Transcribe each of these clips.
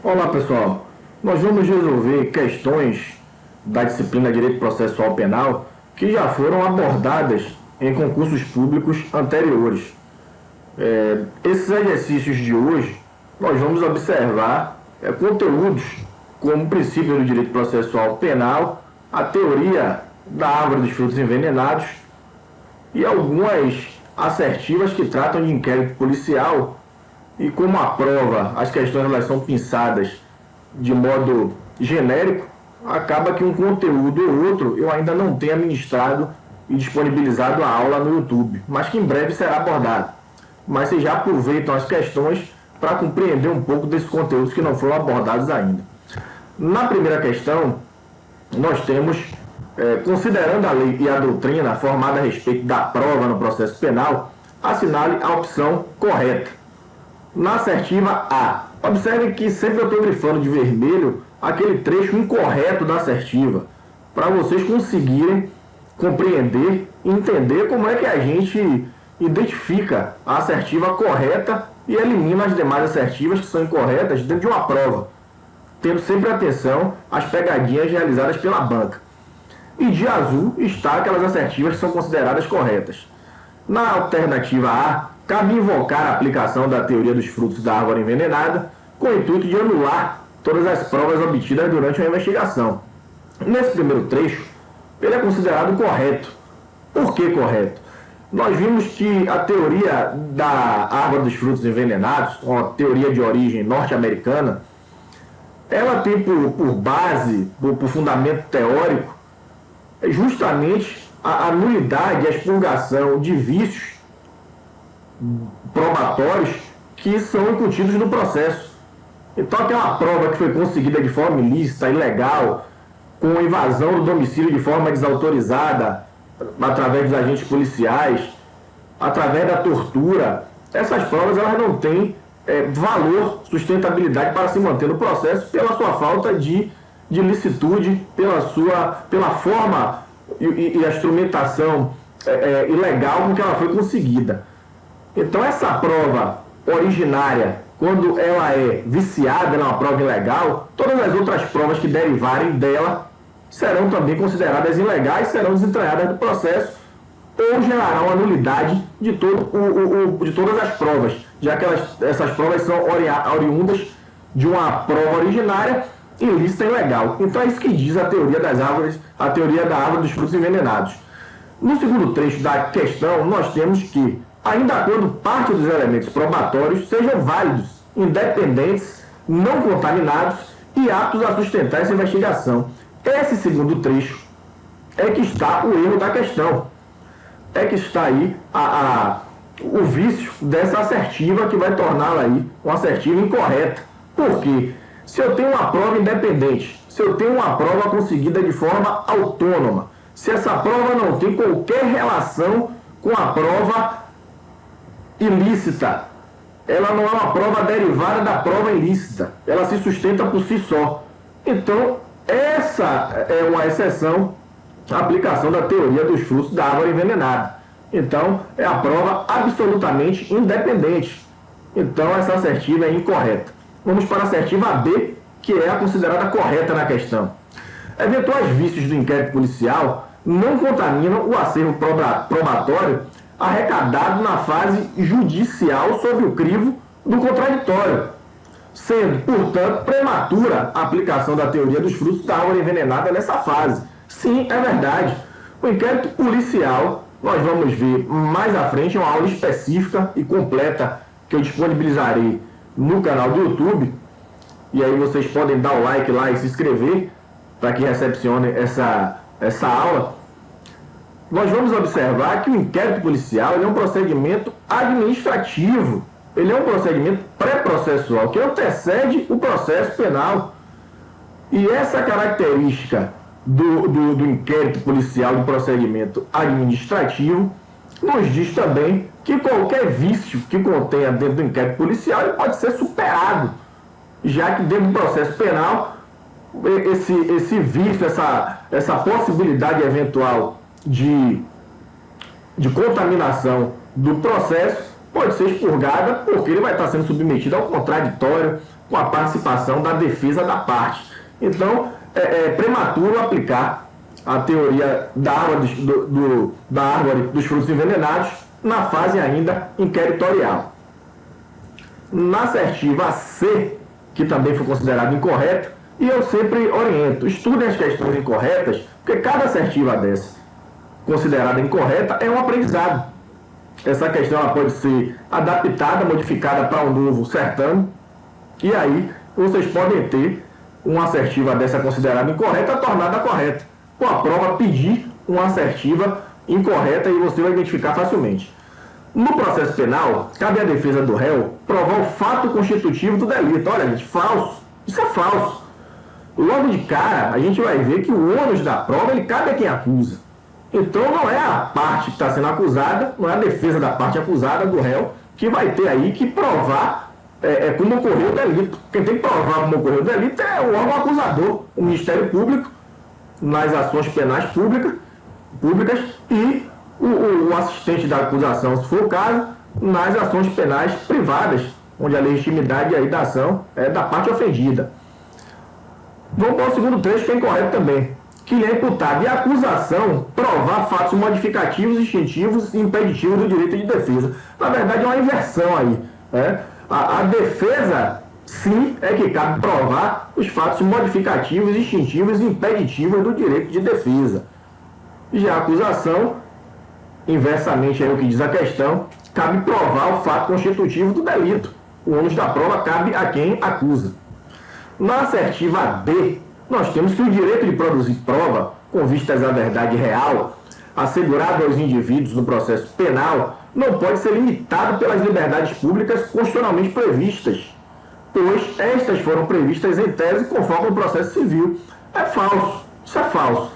Olá pessoal, nós vamos resolver questões da disciplina Direito Processual Penal que já foram abordadas em concursos públicos anteriores. Esses exercícios de hoje nós vamos observar conteúdos como o princípio do direito processual penal, a teoria da árvore dos frutos envenenados e algumas assertivas que tratam de inquérito policial. E como a prova, as questões elas são pensadas de modo genérico, acaba que um conteúdo ou outro eu ainda não tenho ministrado e disponibilizado a aula no YouTube, mas que em breve será abordado. Mas vocês já aproveitam as questões para compreender um pouco desses conteúdos que não foram abordados ainda. Na primeira questão, nós temos, considerando a lei e a doutrina formada a respeito da prova no processo penal, assinale a opção correta. Na assertiva A, observe que sempre eu estou grifando de vermelho aquele trecho incorreto da assertiva, para vocês conseguirem compreender e entender como é que a gente identifica a assertiva correta e elimina as demais assertivas que são incorretas dentro de uma prova, tendo sempre atenção às pegadinhas realizadas pela banca. E de azul está aquelas assertivas que são consideradas corretas. Na alternativa A, cabe invocar a aplicação da teoria dos frutos da árvore envenenada com o intuito de anular todas as provas obtidas durante uma investigação. Nesse primeiro trecho, ele é considerado correto. Por que correto? Nós vimos que a teoria da árvore dos frutos envenenados, uma teoria de origem norte-americana, ela tem por base, por fundamento teórico, justamente a nulidade, a expurgação de vícios probatórios que são incutidos no processo. Então aquela prova que foi conseguida de forma ilícita, ilegal, com invasão do domicílio de forma desautorizada, através dos agentes policiais, através da tortura, essas provas elas não têm valor, sustentabilidade para se manter no processo pela sua falta de licitude, pela forma e a instrumentação ilegal com que ela foi conseguida. Então essa prova originária, quando ela é viciada, ela é uma prova ilegal, todas as outras provas que derivarem dela serão também consideradas ilegais, serão desentranhadas do processo ou gerarão a nulidade de todas as provas, já que essas provas são oriundas de uma prova originária ilícita e ilegal. Então é isso que diz a teoria das árvores, a teoria da árvore dos frutos envenenados. No segundo trecho da questão, nós temos que, ainda quando parte dos elementos probatórios sejam válidos, independentes, não contaminados e aptos a sustentar essa investigação. Esse segundo trecho é que está o erro da questão. É que está aí o vício dessa assertiva que vai torná-la aí uma assertiva incorreta. Por quê? Se eu tenho uma prova independente, se eu tenho uma prova conseguida de forma autônoma, se essa prova não tem qualquer relação com a prova ilícita, ela não é uma prova derivada da prova ilícita, ela se sustenta por si só. Então, essa é uma exceção à aplicação da teoria dos frutos da árvore envenenada. Então, é a prova absolutamente independente. Então, essa assertiva é incorreta. Vamos para a assertiva B, que é a considerada correta na questão. Eventuais vícios do inquérito policial não contaminam o acervo probatório arrecadado na fase judicial sob o crivo do contraditório, sendo, portanto, prematura a aplicação da teoria dos frutos da árvore envenenada nessa fase. Sim, é verdade. O inquérito policial, nós vamos ver mais à frente, é uma aula específica e completa que eu disponibilizarei no canal do YouTube, e aí vocês podem dar o like lá e se inscrever para que recepcione essa aula. Nós vamos observar que o inquérito policial ele é um procedimento administrativo, ele é um procedimento pré-processual que antecede o processo penal. E essa característica do inquérito policial, do procedimento administrativo, nos diz também que qualquer vício que contenha dentro do inquérito policial ele pode ser superado, já que dentro do processo penal esse vício, essa possibilidade eventual de contaminação do processo pode ser expurgada porque ele vai estar sendo submetido ao contraditório, com a participação da defesa da parte. Então, é prematuro aplicar a teoria da árvore dos frutos envenenados na fase ainda inquiritorial. Na assertiva C, que também foi considerada incorreta, e eu sempre oriento, estudem as questões incorretas, porque cada assertiva dessa considerada incorreta é um aprendizado. Essa questão ela pode ser adaptada, modificada para um novo certame, e aí vocês podem ter uma assertiva dessa considerada incorreta tornada correta. Com a prova pedir uma assertiva incorreta e você vai identificar facilmente. No processo penal, cabe à defesa do réu provar o fato constitutivo do delito. Olha, gente, falso. Isso é falso. Logo de cara, a gente vai ver que o ônus da prova ele cabe a quem acusa. Então não é a parte que está sendo acusada, não é a defesa da parte acusada, do réu, que vai ter aí que provar como ocorreu o delito. Quem tem que provar como ocorreu o delito é o órgão acusador, o Ministério Público, nas ações penais públicas e o assistente da acusação, se for o caso, nas ações penais privadas, onde a legitimidade aí da ação é da parte ofendida. Vamos para o segundo trecho, que é incorreto também. Que lhe é imputado e a acusação provar fatos modificativos, extintivos e impeditivos do direito de defesa. Na verdade, é uma inversão aí. A defesa, sim, é que cabe provar os fatos modificativos, extintivos e impeditivos do direito de defesa. Já a acusação, inversamente aí o que diz a questão, cabe provar o fato constitutivo do delito. O ônus da prova cabe a quem acusa. Na assertiva D, nós temos que o direito de produzir prova com vistas à verdade real, assegurado aos indivíduos no processo penal, não pode ser limitado pelas liberdades públicas constitucionalmente previstas, pois estas foram previstas em tese conforme o processo civil. É falso, isso é falso.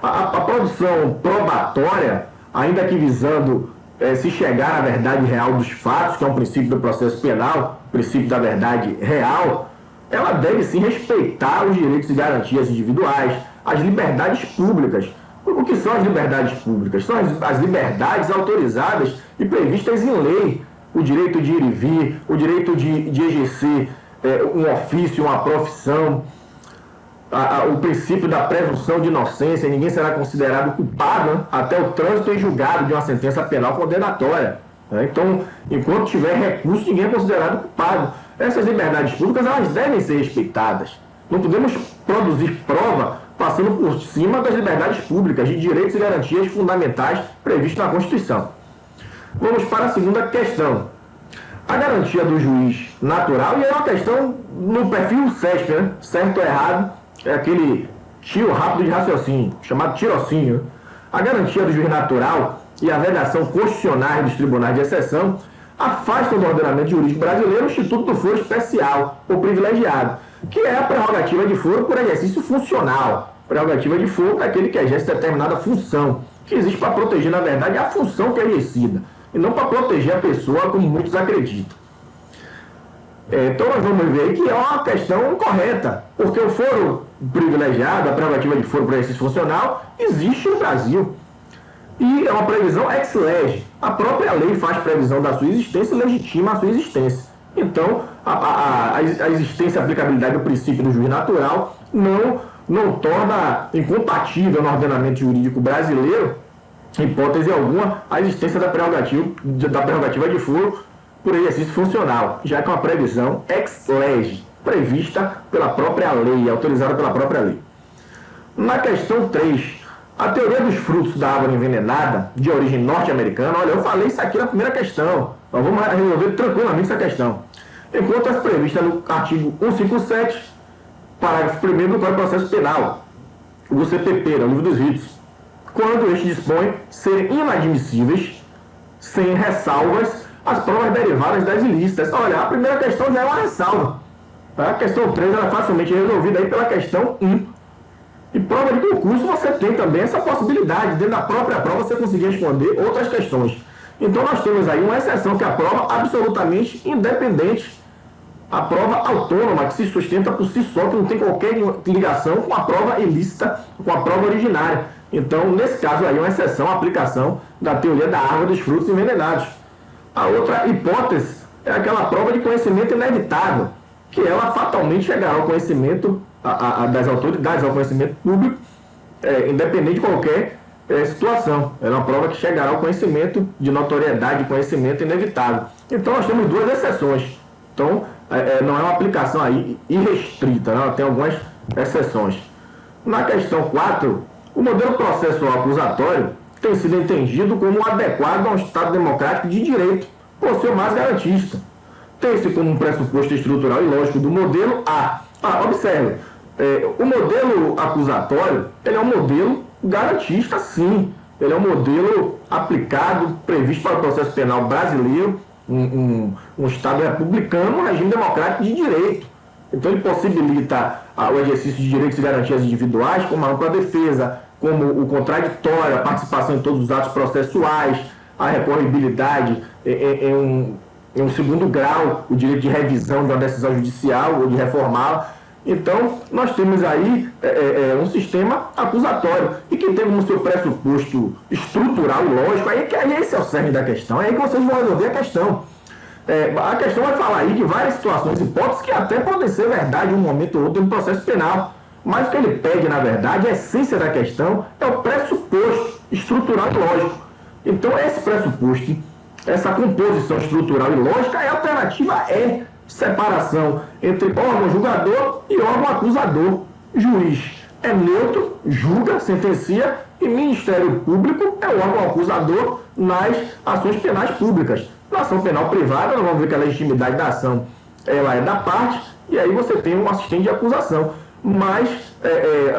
A produção probatória, ainda que visando se chegar à verdade real dos fatos, que é um princípio do processo penal, o princípio da verdade real, ela deve sim respeitar os direitos e garantias individuais, as liberdades públicas. O que são as liberdades públicas? São as liberdades autorizadas e previstas em lei. O direito de ir e vir, o direito de exercer um ofício, uma profissão, o princípio da presunção de inocência, ninguém será considerado culpado até o trânsito em julgado de uma sentença penal condenatória. Então, enquanto tiver recurso, ninguém é considerado culpado. Essas liberdades públicas elas devem ser respeitadas. Não podemos produzir prova passando por cima das liberdades públicas, de direitos e garantias fundamentais previstos na Constituição. Vamos para a segunda questão. A garantia do juiz natural, e é uma questão no perfil CESP, né? Certo ou errado, é aquele tiro rápido de raciocínio, chamado tirocínio. A garantia do juiz natural e a vedação constitucional dos tribunais de exceção afastam do ordenamento jurídico brasileiro o Instituto do Foro Especial ou Privilegiado, que é a prerrogativa de foro por exercício funcional. Prerrogativa de foro é aquele que exerce determinada função, que existe para proteger, na verdade, a função que é exercida, e não para proteger a pessoa, como muitos acreditam. Então nós vamos ver que é uma questão incorreta, porque o foro privilegiado, a prerrogativa de foro por exercício funcional, existe no Brasil. E é uma previsão ex lege. A própria lei faz previsão da sua existência e legitima a sua existência. Então, a existência e a aplicabilidade do princípio do juiz natural não torna incompatível no ordenamento jurídico brasileiro, em hipótese alguma, a existência da prerrogativa de foro por exercício funcional, já que é uma previsão ex lege, prevista pela própria lei, autorizada pela própria lei. Na questão 3, a teoria dos frutos da árvore envenenada, de origem norte-americana, olha, eu falei isso aqui na primeira questão, nós vamos resolver tranquilamente essa questão. Enquanto é prevista no artigo 157, parágrafo 1º do Código de Processo Penal, o CPP, no livro dos ritos, quando este dispõe serem inadmissíveis, sem ressalvas, as provas derivadas das ilícitas. Olha, a primeira questão já é uma ressalva. A questão 3 ela é facilmente resolvida aí pela questão 1. E prova de concurso você tem também essa possibilidade, dentro da própria prova você conseguir responder outras questões. Então nós temos aí uma exceção que é a prova absolutamente independente, a prova autônoma, que se sustenta por si só, que não tem qualquer ligação com a prova ilícita, com a prova originária. Então, nesse caso aí, uma exceção à aplicação da teoria da árvore dos frutos envenenados. A outra hipótese é aquela prova de conhecimento inevitável, que ela fatalmente chegará ao conhecimento das autoridades, ao conhecimento público, independente de qualquer situação. Ela é uma prova que chegará ao conhecimento de notoriedade, conhecimento inevitável. Então nós temos duas exceções. Então não é uma aplicação aí irrestrita, né? Ela tem algumas exceções. Na questão 4, o modelo processual acusatório tem sido entendido como adequado a um Estado democrático de direito, por ser mais garantista. Tem-se como um pressuposto estrutural e lógico do modelo A. Observe, o modelo acusatório, ele é um modelo garantista, sim. Ele é um modelo aplicado, previsto para o processo penal brasileiro, um Estado republicano, um regime democrático de direito. Então ele possibilita o exercício de direitos e garantias individuais, como a ampla defesa, como o contraditório, a participação em todos os atos processuais, a recorribilidade em um segundo grau, o direito de revisão de uma decisão judicial ou de reformá-la. Então, nós temos aí um sistema acusatório e que tem como seu pressuposto estrutural e lógico, aí esse é o cerne da questão, é aí que vocês vão resolver a questão. A questão vai falar aí de várias situações, hipóteses que até podem ser verdade em um momento ou outro no processo penal, mas o que ele pede, na verdade, a essência da questão é o pressuposto estrutural e lógico. Então, esse pressuposto, essa composição estrutural e lógica, a alternativa é separação entre órgão julgador e órgão acusador. Juiz é neutro, julga, sentencia, e Ministério Público é o órgão acusador nas ações penais públicas. Na ação penal privada, nós vamos ver que a legitimidade da ação ela é da parte, e aí você tem um assistente de acusação. Mas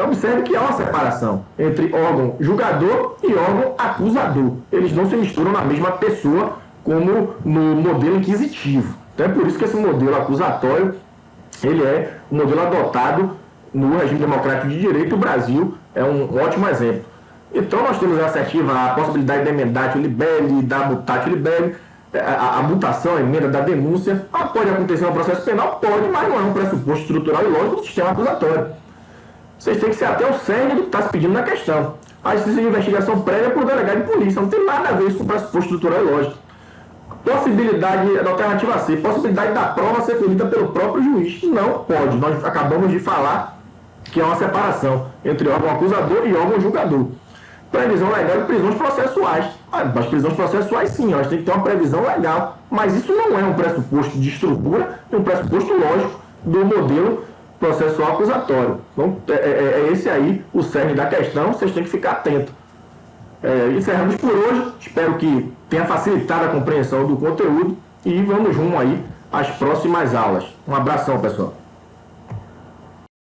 observe que há uma separação entre órgão julgador e órgão acusador. Eles não se misturam na mesma pessoa, como no modelo inquisitivo. Então é por isso que esse modelo acusatório ele é um modelo adotado no regime democrático de direito. O Brasil é um ótimo exemplo. Então nós temos a assertiva a possibilidade da emendatio libelli, da mutatio libelli, a mutação, a emenda da denúncia. Pode acontecer no processo penal? Pode, mas não é um pressuposto estrutural e lógico do sistema acusatório. Vocês têm que ser até o cerne do que está se pedindo na questão. A assistência de investigação prévia por delegado de polícia. Não tem nada a ver isso com pressuposto estrutural e lógico. Possibilidade da alternativa C, possibilidade da prova ser colhida pelo próprio juiz. Não pode. Nós acabamos de falar que é uma separação entre órgão acusador e órgão julgador. Previsão legal de prisões processuais. As prisões processuais, sim, elas têm que ter uma previsão legal. Mas isso não é um pressuposto de estrutura, é um pressuposto lógico do modelo processual acusatório. Então, é esse aí o cerne da questão, vocês têm que ficar atentos. Encerramos por hoje. Espero que tenha facilitado a compreensão do conteúdo e vamos rumo aí às próximas aulas. Um abração, pessoal.